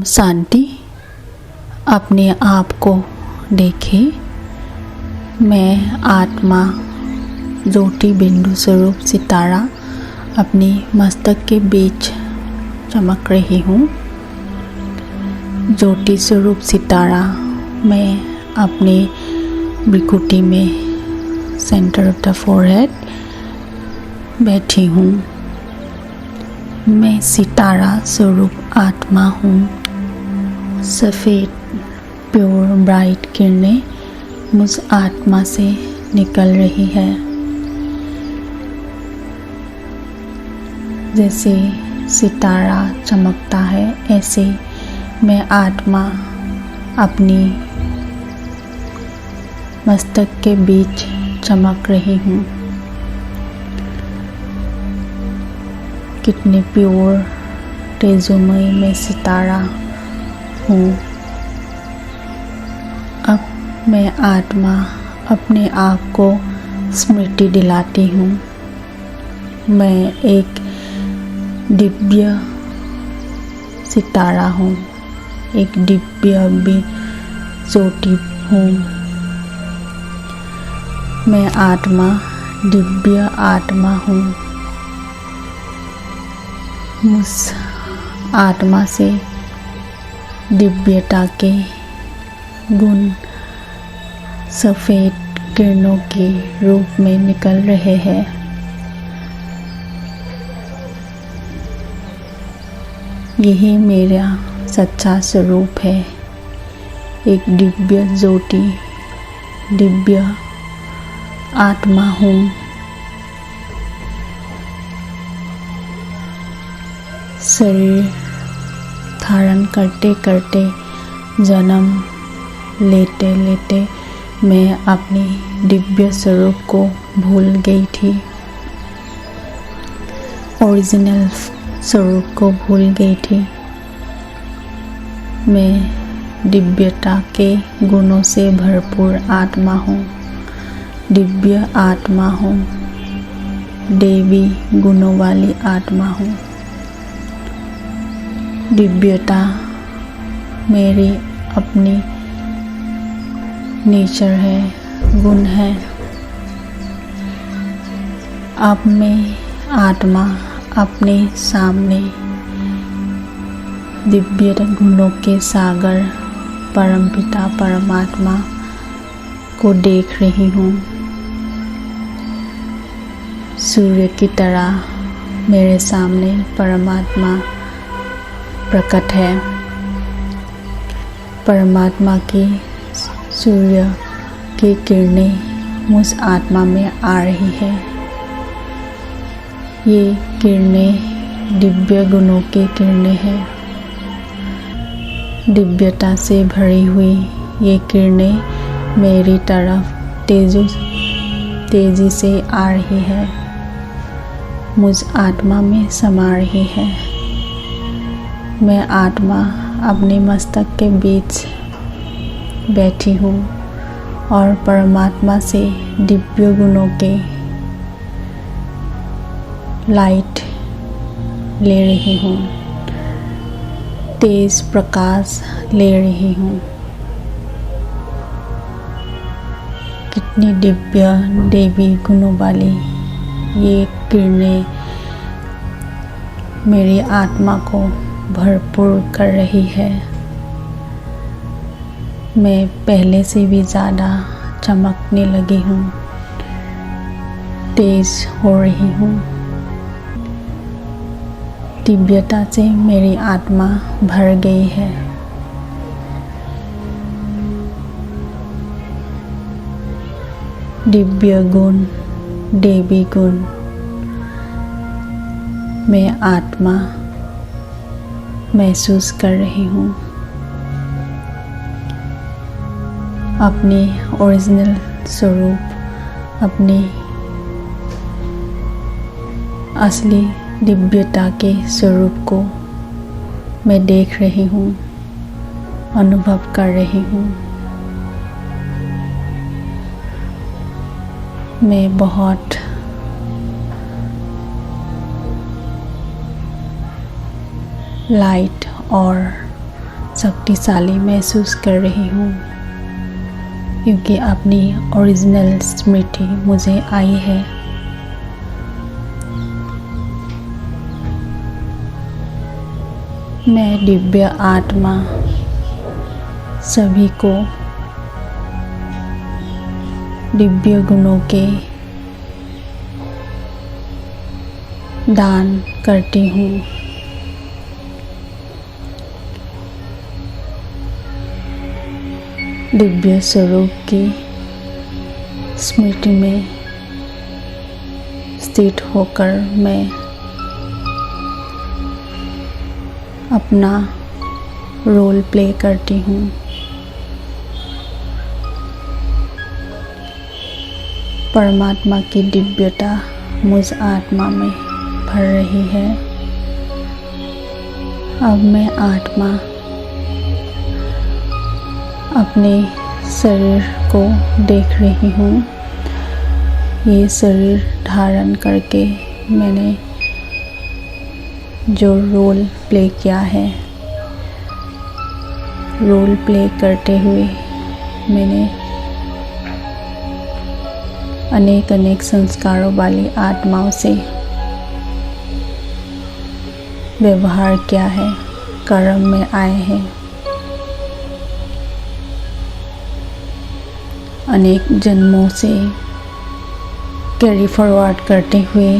ओम शांति। अपने आप को देखें। मैं आत्मा ज्योति बिंदु स्वरूप सितारा अपनी मस्तक के बीच चमक रही हूँ। ज्योति स्वरूप सितारा मैं अपने भ्रुकुटी में सेंटर ऑफ द फोरहेड बैठी हूँ। मैं सितारा स्वरूप आत्मा हूँ। सफ़ेद प्योर ब्राइट किरणें मुझ आत्मा से निकल रही है। जैसे सितारा चमकता है ऐसे मैं आत्मा अपनी मस्तक के बीच चमक रही हूँ। कितने प्योर तेजोमय में सितारा हूँ। अब मैं आत्मा अपने आप को स्मृति दिलाती हूँ। मैं एक दिव्य सितारा हूँ, एक दिव्य ज्योति हूँ। मैं आत्मा दिव्य आत्मा हूँ। उस आत्मा से दिव्यता के गुण सफ़ेद किरणों के रूप में निकल रहे हैं। यही मेरा सच्चा स्वरूप है। एक दिव्य ज्योति, दिव्य आत्मा हूँ। शरीर धारण करते करते, जन्म लेते लेते मैं अपनी दिव्य स्वरूप को भूल गई थी। ओरिजिनल स्वरूप को भूल गई थी। मैं दिव्यता के गुणों से भरपूर आत्मा हूँ। दिव्य आत्मा हूँ। देवी गुणों वाली आत्मा हूँ। दिव्यता मेरी अपनी नेचर है, गुण है। अब मैं आत्मा अपने सामने दिव्य गुणों के सागर परमपिता परमात्मा को देख रही हूँ। सूर्य की तरह मेरे सामने परमात्मा प्रकट है। परमात्मा की सूर्य की किरणें मुझ आत्मा में आ रही है। ये किरणें दिव्य गुणों की किरणें हैं। दिव्यता से भरी हुई ये किरणें मेरी तरफ तेजी से आ रही है। मुझ आत्मा में समा रही है। मैं आत्मा अपने मस्तक के बीच बैठी हूँ और परमात्मा से दिव्य गुणों के लाइट ले रही हूँ। तेज प्रकाश ले रही हूँ। कितनी दिव्य देवी गुणों वाली ये किरणें मेरी आत्मा को भरपूर कर रही है। मैं पहले से भी ज़्यादा चमकने लगी हूँ, तेज हो रही हूँ। दिव्यता से मेरी आत्मा भर गई है। दिव्य गुण, देवी गुण मैं आत्मा महसूस कर रही हूँ। अपने ओरिजिनल स्वरूप, अपनी असली दिव्यता के स्वरूप को मैं देख रही हूँ, अनुभव कर रही हूँ। मैं बहुत लाइट और शक्तिशाली महसूस कर रही हूँ, क्योंकि अपनी ओरिजिनल स्मृति मुझे आई है। मैं दिव्य आत्मा सभी को दिव्य गुणों के दान करती हूँ। दिव्य स्वरूप की स्मृति में स्थित होकर मैं अपना रोल प्ले करती हूँ। परमात्मा की दिव्यता मुझ आत्मा में भर रही है। अब मैं आत्मा अपने शरीर को देख रही हूँ। ये शरीर धारण करके मैंने जो रोल प्ले किया है, रोल प्ले करते हुए मैंने अनेक संस्कारों वाली आत्माओं से व्यवहार किया है, कर्म में आए हैं। अनेक जन्मों से कैरी फॉरवर्ड करते हुए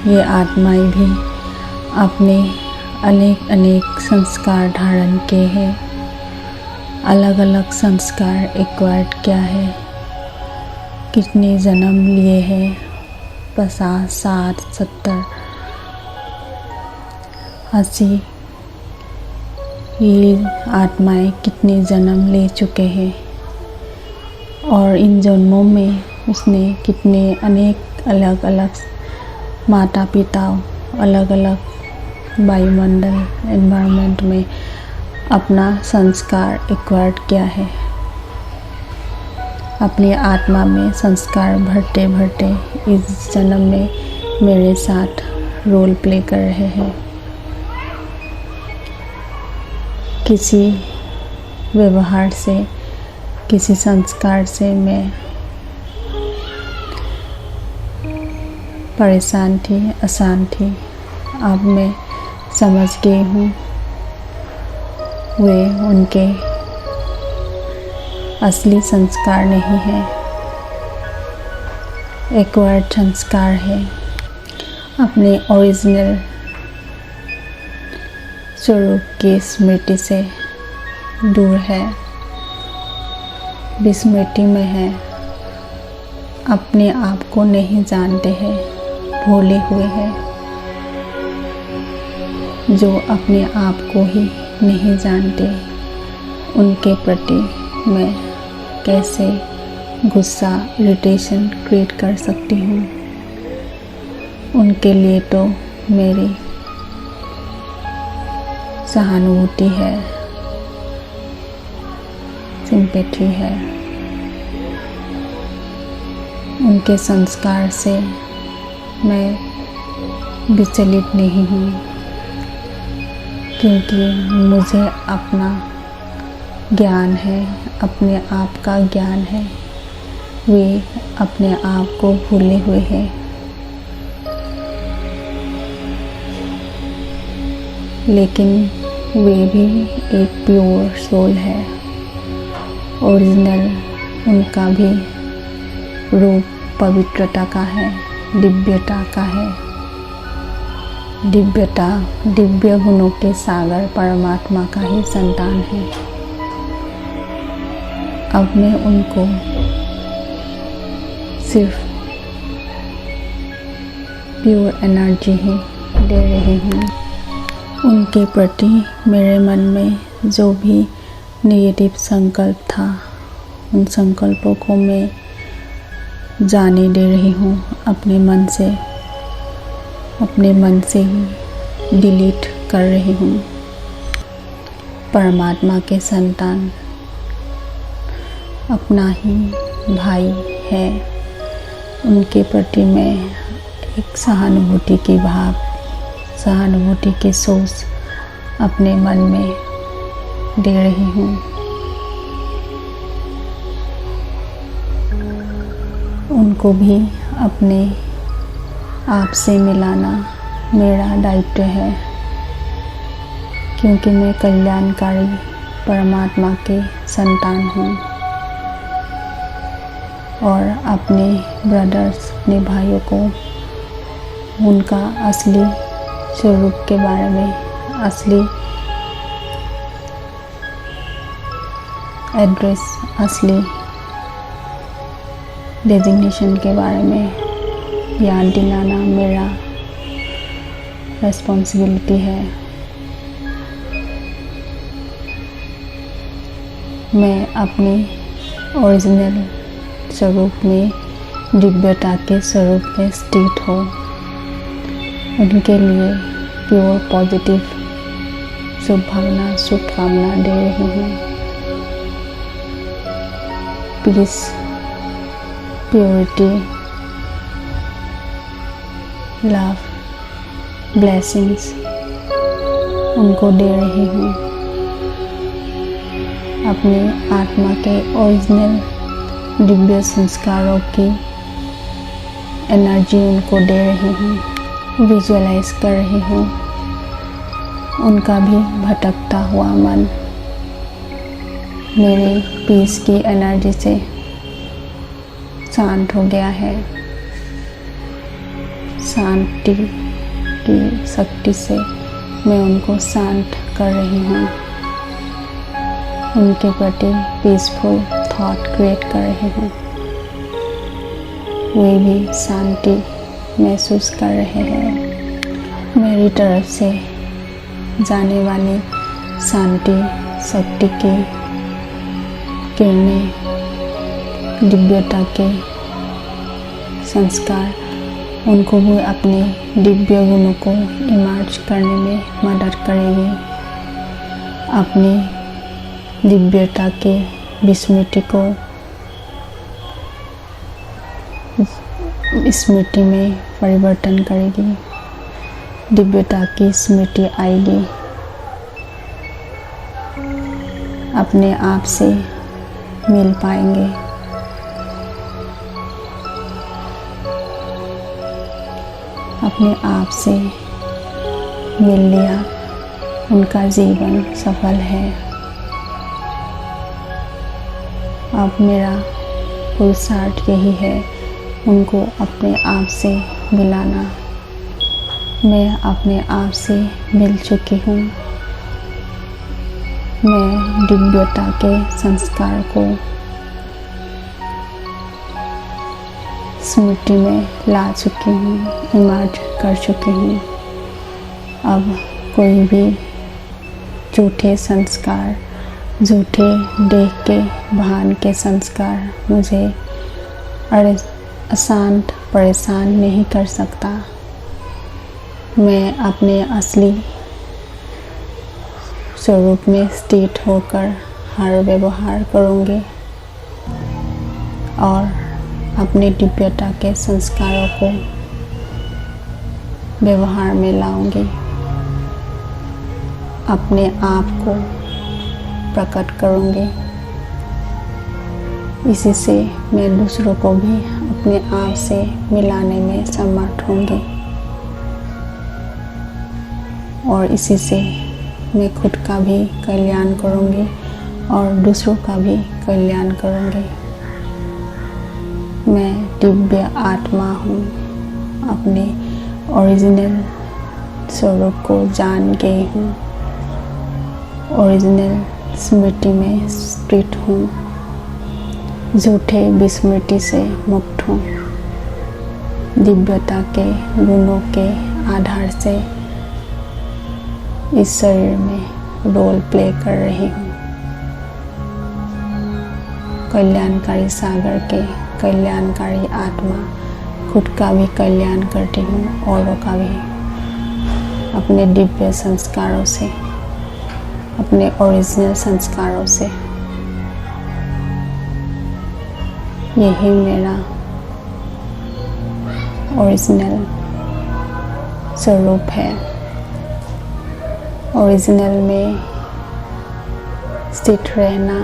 ये आत्माएं भी अपने अनेक संस्कार धारण किए हैं, अलग अलग संस्कार एक्वायर्ड किया है। कितने जन्म लिए हैं, 50, 60, 70, 80, ये आत्माएं कितने जन्म ले चुके हैं और इन जन्मों में उसने कितने अनेक अलग अलग माता पिता, अलग अलग वायुमंडल एनवायरनमेंट में अपना संस्कार एक्वायर्ड किया है। अपनी आत्मा में संस्कार भरते भरते इस जन्म में मेरे साथ रोल प्ले कर रहे हैं। किसी व्यवहार से, किसी संस्कार से मैं परेशान थी, अशांत थी। अब मैं समझ गई हूँ वे उनके असली संस्कार नहीं है, एक्वायर्ड संस्कार है। अपने ओरिजिनल स्वरूप की स्मृति से दूर है, विस्मृति में है, अपने आप को नहीं जानते हैं, भूले हुए हैं। जो अपने आप को ही नहीं जानते, उनके प्रति मैं कैसे गुस्सा, इरिटेशन क्रिएट कर सकती हूँ। उनके लिए तो मेरी सहानुभूति है, सिंपैथी है। उनके संस्कार से मैं विचलित नहीं हूँ, क्योंकि मुझे अपना ज्ञान है, अपने आप का ज्ञान है। वे अपने आप को भूले हुए हैं। लेकिन वे भी एक प्योर सोल है, ओरिजिनल उनका भी रूप पवित्रता का है, दिव्यता का है। दिव्यता दिव्य गुणों के सागर परमात्मा का ही संतान है। अब मैं उनको सिर्फ प्योर एनर्जी ही दे रही हूँ। उनके प्रति मेरे मन में जो भी नेगेटिव संकल्प था, उन संकल्पों को मैं जाने दे रही हूँ। अपने मन से ही डिलीट कर रही हूँ। परमात्मा के संतान अपना ही भाई है, उनके प्रति मैं एक सहानुभूति की भाव, सहानुभूति की सोच अपने मन में दे रही हूँ। उनको भी अपने आप से मिलाना मेरा दायित्व है, क्योंकि मैं कल्याणकारी परमात्मा के संतान हूँ और अपने ब्रदर्स, अपने भाइयों को उनका असली स्वरूप के बारे में, असली एड्रेस, असली डेजिग्नेशन के बारे में याद दिलाना मेरा रिस्पॉन्सिबिलिटी है। मैं अपनी ओरिजिनल स्वरूप में, दिव्यता के स्वरूप में स्थित हूँ। उनके लिए प्योर पॉजिटिव शुभकामना दे रही हूँ। पीस, प्योरिटी, लव, ब्लेसिंग्स उनको दे रही हूँ। अपनी आत्मा के ओरिजिनल दिव्य संस्कारों की एनर्जी उनको दे रही हूँ। विजुअलाइज कर रही हूँ उनका भी भटकता हुआ मन मेरे पीस की एनर्जी से शांत हो गया है। शांति की शक्ति से मैं उनको शांत कर रही हूँ। उनके प्रति पीसफुल थॉट क्रिएट कर रही हूँ। वे भी शांति महसूस कर रहे हैं। मेरी तरफ से जाने वाली शांति शक्ति की किरणें, दिव्यता के संस्कार उनको भी अपने दिव्य गुणों को इमर्ज करने में मदद करेगी। अपनी दिव्यता के विस्मृति को स्मृति में परिवर्तन करेगी। दिव्यता की स्मृति आएगी। अपने आप से मिल पाएंगे। अपने आप से मिल लिया, उनका जीवन सफल है। अब मेरा पुरुषार्थ यही है, उनको अपने आप से मिलाना। मैं अपने आप से मिल चुकी हूँ। मैं दिव्यता के संस्कार को स्मृति में ला चुकी हूँ, इमर्ज कर चुकी हूँ। अब कोई भी झूठे संस्कार, झूठे देख के भान के संस्कार मुझे अशांत, परेशान नहीं कर सकता। मैं अपने असली स्वरूप में स्थित होकर हर व्यवहार करूँगी और अपने दिव्यता के संस्कारों को व्यवहार में लाऊंगी। अपने आप को प्रकट करूँगी। इसी से मैं दूसरों को भी अपने आप से मिलाने में समर्थ होंगी और इसी से मैं खुद का भी कल्याण करूँगी और दूसरों का भी कल्याण करूँगी। मैं दिव्य आत्मा हूँ। अपने ओरिजिनल स्वरूप को जान गई हूँ। ओरिजिनल स्मृति में स्थित हूँ। झूठे विस्मृति से मुक्त हूँ। दिव्यता के गुणों के आधार से इस शरीर में रोल प्ले कर रही हूँ। कल्याणकारी सागर के कल्याणकारी आत्मा, खुद का भी कल्याण करती हूँ, औरों का भी। अपने दिव्य संस्कारों से, अपने ओरिजिनल संस्कारों से। यही मेरा ओरिजिनल स्वरूप है। ओरिजिनल में स्थित रहना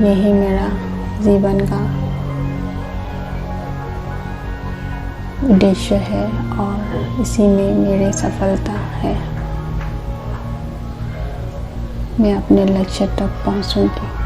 यही मेरा जीवन का उद्देश्य है और इसी में मेरी सफलता है। मैं अपने लक्ष्य तक पहुंचूंगी।